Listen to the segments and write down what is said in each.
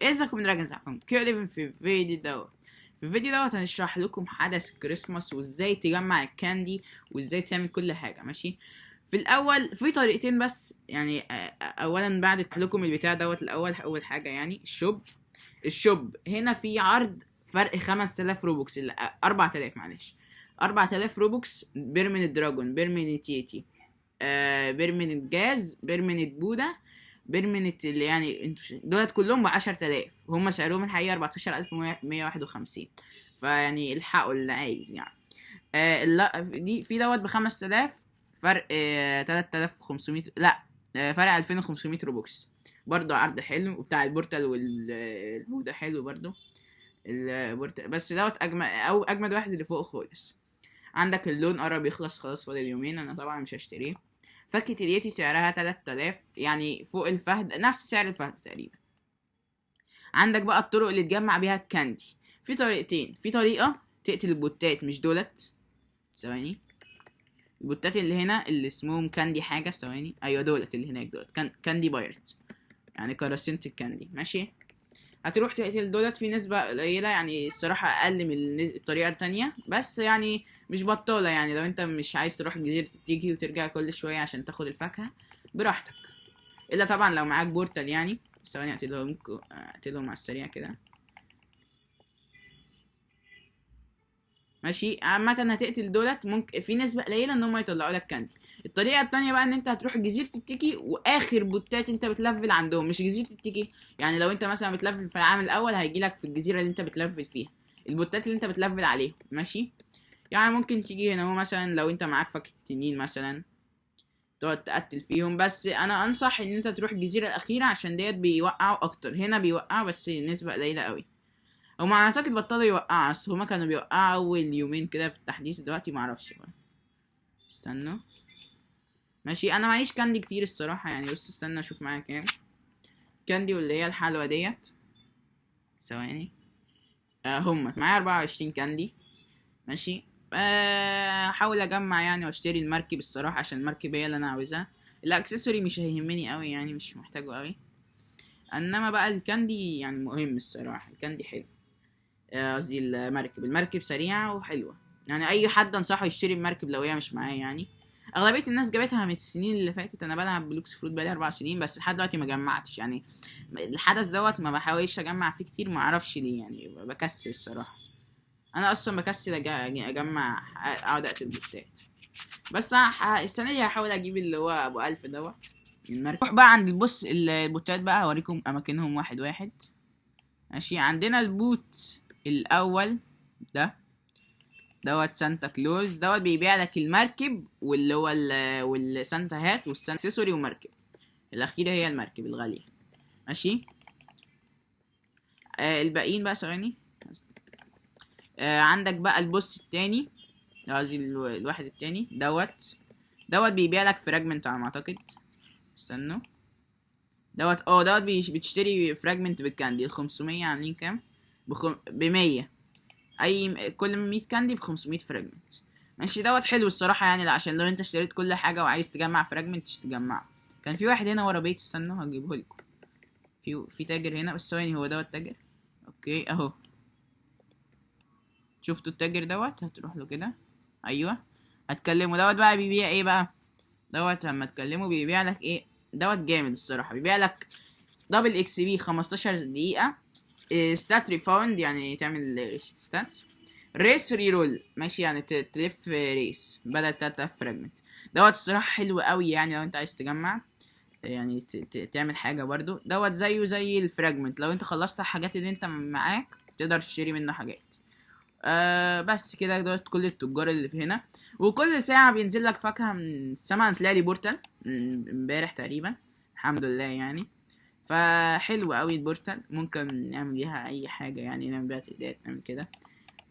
ازيكم من دراجونز معاكم كيرليفن في الفيديو دوت هنشرح لكم حدث كريسماس وازاي تجمع الكاندي وازاي تعمل كل حاجه. ماشي، في الاول في طريقتين بس يعني. اولا بعد اشرح لكم البتاع دوت الاول، اول حاجه يعني الشوب هنا في عرض فرق 5000 روبوكس 4000 معلش 4000 روبوكس بيرمنت دراجون، بيرمنت ييتي، بيرمنت جاز، بيرمنت بودا، بيرمنت اللي يعني دولت كلهم ب10000. هم سعرهم الحقيقي 14151. فيعني الحقوا اللي عايز يعني. لا دي في دوت ب5000 فرق 3500 لا فرق 2500 روبوكس. برضو عرض حلو، وبتاع البورتال والبودا حلو برضو البورتال، بس دوت اجمد واحد اللي فوق خالص. عندك اللون قرب يخلص خلاص، فاضل يومين. انا طبعا مش هشتريه. فكة اليتي سعرها 3000، يعني فوق الفهد، نفس سعر الفهد تقريبا. عندك بقى الطرق اللي تجمع بيها الكاندي. في طريقتين. في طريقة تقتل البوتات، مش دولت، ثواني، البوتات اللي هنا اللي اسمهم كاندي حاجة، ثواني، ايوه دولت اللي هناك دولت كاندي بايرت، يعني قراصنة الكاندي. ماشي، هتروح تقتل دولت في نسبة قليلة، يعني الصراحة أقل من الطريقة التانية، بس يعني مش بطالة. يعني لو أنت مش عايز تروح جزيرة التيجي وترجع كل شوية عشان تاخد الفاكهة براحتك، إلا طبعا لو معاك بورتال يعني. ثواني أقتلهم على السريع كده. ماشي، عامة هتقتل دولت ممكن في نسبة قليلة ان هم يطلعوا لك كاندي. الطريقة التانية بقى ان انت هتروح جزيرة التيكي، واخر بوتات انت بتلفل عندهم، مش جزيرة التيكي. يعني لو انت مثلا بتلفل في العام الاول، هيجيلك في الجزيرة اللي انت بتلفل فيها البوتات اللي انت بتلفل عليهم. ماشي، يعني ممكن تيجي هنا، هو مثلا لو انت معاك فاكهة تنين مثلا تقعد تقتل فيهم. بس انا انصح ان انت تروح الجزيرة الاخيرة، عشان ديت بيوقعوا اكتر. هنا بيوقعوا بس نسبة قليلة قوي. هما اعتقد بطلوا يوقعوا، اصل هما كانوا بيوقعوا اول يومين كده في التحديث، دلوقتي معرفش بقى. استنوا، ماشي، انا معيش كاندي كتير الصراحه يعني. بص استنى اشوف معايا كام كاندي، واللي هي الحلوه ديت، ثواني. هما معايا 24 كاندي. ماشي، احاول اجمع يعني واشتري المركب الصراحه، عشان المركب هي اللي انا عاوزها. الاكسسوري مش هيهمني قوي يعني، مش محتاجه قوي. انما بقى الكاندي يعني مهم الصراحه، الكاندي حلو. قصدي المركب سريعة وحلوة. يعني أي حد أنصحه يشتري المركب لو هي مش معاه يعني. أغلبية الناس جابتها من السنين اللي فاتت. أنا بلعب بلوكس فروت بقالي 4 سنين، بس لحد دلوقتي ما جمعتش يعني. الحدث دوت ما بحاولش أجمع فيه كتير، ما أعرفش ليه يعني، بكسل الصراحة. أنا أصلا بكسل أجمع، أقعد أقتل بوتات. بس السنة دي هحاول أجيب اللي هو أبو 1000 دوت المركب. نروح بقى عند البوتات بقى، هوريكم أماكنهم واحد واحد. ماشي، عندنا البوت الاول دوت سانتا كلوز، دوت بيبيع لك المركب واللي هو والسانتا هات والسانتا اكسسوري ومركب. الاخيره هي المركب الغاليه. ماشي، الباقيين بقى ثواني. عندك بقى البوس التاني، قصدي الواحد التاني دوت بيبيع لك فراجمنت على ما اعتقد. استنوا، دوت بتشتري فراجمنت بالكاندي. ال500 عاملين كام؟ ب100. كل 100 كاندي ب500 فراجمنت. ماشي، دوت حلو الصراحه يعني، عشان لو انت اشتريت كل حاجه وعايز تجمع فراجمنت تجمعه. كان في واحد هنا ورا بيت، استنوا هجيبه لكم. في تاجر هنا، بس ثواني، هو دوت تاجر. اوكي اهو، شفتوا التاجر دوت؟ هتروح له كده، ايوه، هتكلمه. دوت بقى بيبيع ايه بقى؟ دوت لما تكلمه بيبيع لك ايه؟ دوت جامد الصراحه، بيبيع لك دبل اكس بي 15 دقيقه، ستات ريفاوند يعني تعمل ستاتس، ريس ريرول. ماشي، يعني تلف ريس بدل 3000 فراجمنت. دوت الصراحه حلو قوي يعني، لو انت عايز تجمع يعني تعمل حاجه برضو. دوت زيه زي الفراجمنت، لو انت خلصت الحاجات اللي انت معاك تقدر تشتري منه حاجات. بس كده، دوت كل التجار اللي في هنا. وكل ساعه بينزل لك فاكهه من السما. هتلاقي لي بورتال امبارح تقريبا، الحمد لله يعني. فحلو قوي البورتال، ممكن نعمل بيها اي حاجه يعني، نعمل بيها تقديات، نعمل كده.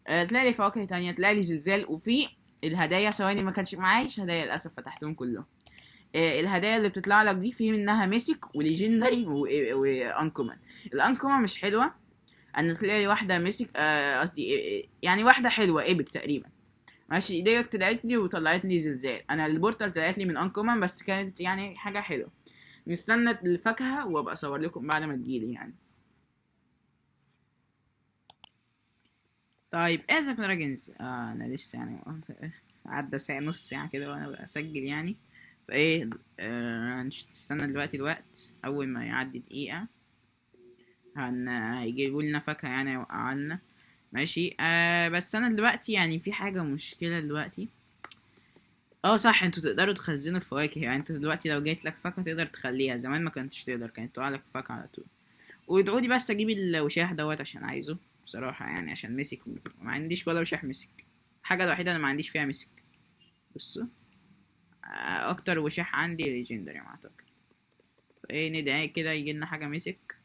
تلاقي لي فواكه تانية، تلاقي لي زلزال. وفي الهدايا، ثواني، ما كانش معايش هدايا للاسف، فتحتهم كلهم. الهدايا اللي بتطلع لك دي، في منها ميسك وليجندري وانكومان. الانكومان مش حلوه. انا تلاقي لي واحده ميسك، قصدي يعني واحده حلوه ايبك تقريبا. ماشي، ديت طلعت لي وطلعت لي زلزال. انا البورتال طلعت لي من انكومان، بس كانت يعني حاجه حلوه. نستنى الفاكهه وابقى اصور لكم بعد ما تجيلي يعني. طيب ازيك يا راجنز، انا لسه يعني عدى ساعة، نص ساعة كده وانا بسجل يعني. فايه مش تستنى دلوقتي الوقت، اول ما يعدي دقيقة هيجيبوا لنا فاكهة يعني يوقعوا لنا. ماشي. بس انا دلوقتي يعني في حاجة مشكلة دلوقتي. صح، انتوا تقدروا تخزنوا الفواكه، يعني انتوا دلوقتي لو جيت لك فاكهة تقدر تخليها، زمان ما كنتش تقدر، كانت تقع لك فاكهة على طول. وادعوا لي بس اجيب الوشاح دوت عشان عايزه بصراحة، يعني عشان مسك، ما عنديش ولا وشاح مسك. الحاجة الوحيدة انا ما عنديش فيها مسك. بصوا. اكتر وشاح عندي ليجندري ما اعتقد. ايه ندعي كده يجي لنا حاجة مسك.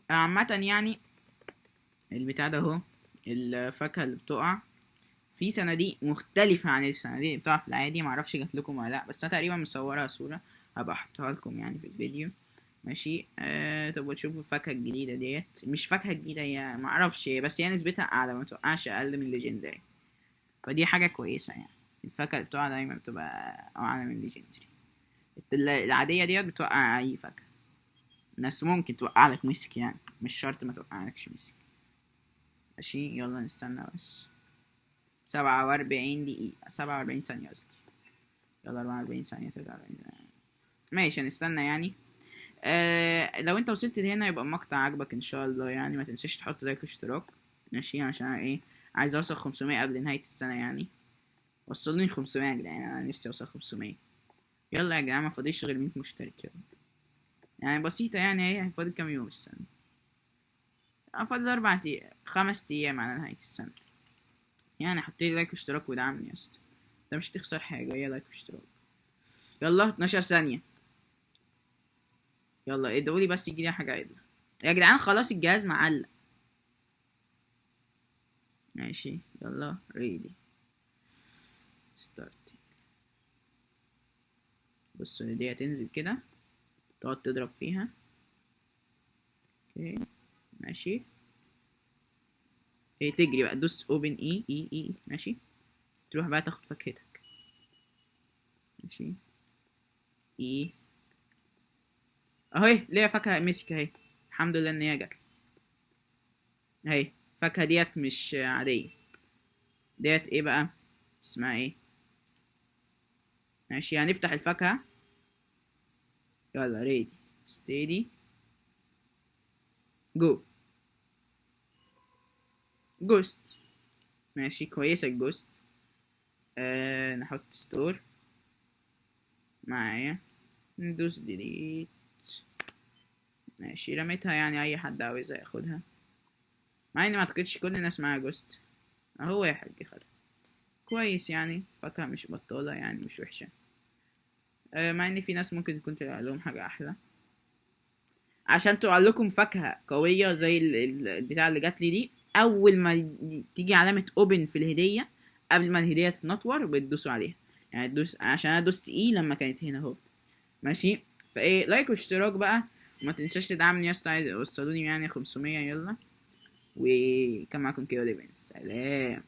عامة يعني البتاع ده اهو، الفاكهة اللي بتقع في صناديق مختلفة عن الصناديق اللي بتقع في العادي، معرفش جات لكم ولا لا، بس انا تقريبا مصورها صورة، هبقى احطها لكم يعني في الفيديو. ماشي. طب تشوفوا الفاكهة الجديدة ديت، مش فاكهة جديدة، هي معرفش هي، بس هي نسبتها اعلى، ما توقعش اقل من الليجندري، فدي حاجة كويسة يعني. الفاكهة اللي بتقع دايما بتبقى اعلى من الليجندري. العادية ديت بتوقع اي فاكهة، ناس ممكن توقع لك مسك، يعني مش شرط ما توقع لكش مسك. ماشي، يلا نستنى بس. 47 دقيقة، 47 ثانية قصدي. يلا 44 ثانية، 43 ثانية. ماشي هنستنى يعني. لو انت وصلت لهنا يبقى المقطع عجبك ان شاء الله، يعني ما تنساش تحط لايك واشتراك. ماشي، عشان ايه؟ عايز اوصل 500 قبل نهاية السنة يعني. وصلوني 500 يا جدعان، انا نفسي اوصل 500. يلا يا جدعان، ما فاضيش غير 100 مشترك يلا. يعني بسيطة يعني، هي فاضل كام يوم السنة؟ فاضل 5 ايام على نهاية السنة. يعني حط لي لايك واشتراك ودعمني يا اسطى، ده مش تخسر حاجة، هي لايك واشتراك. يلا 12 ثانية. يلا ادعوا لي بس يجي لي حاجة عدلة يا جدعان، خلاص الجهاز معلق. ماشي يلا ريدي ستارت. بص دي هتنزل كده، تقعد تضرب فيها. اوكي ماشي. ايه تجري بقى، دوس اوبن اي. ماشي، تروح بقى تاخد فاكهتك. ماشي ايه اهي، ليا فاكهة مسك اهي، الحمد لله ان هي جت. اهي الفاكهة ديت مش عادية، ديت ايه بقى، اسمها ايه؟ ماشي هنفتح الفاكهة. يلا ريدي ستيدي جو. جوست. ماشي كويسة الجوست. نحط ستور معايا، ندوس ديليت. ماشي رميتها، يعني اي حد عاوزها ياخدها، مع اني ما اعتقدش كل الناس معاها جوست. اهو يا حاج خدها. كويس يعني، فاكهة مش بطالة يعني، مش وحشة. مع ان في ناس ممكن تكون تلاقي لهم حاجة احلى، عشان تقع لكم فاكهة قوية زي البتاع اللي جات لي دي. اول ما تيجي علامة اوبن في الهدية، قبل ما الهدية تتنطور بتدوسوا عليها، يعني تدوس، عشان انا دوست اي لما كانت هنا اهو. ماشي. فايه لايك واشتراك بقى، وما تنساش تدعمني يا اسطى، عايز يوصلوني يعني 500. يلا، وكان معاكم كيو ليفنز، سلام.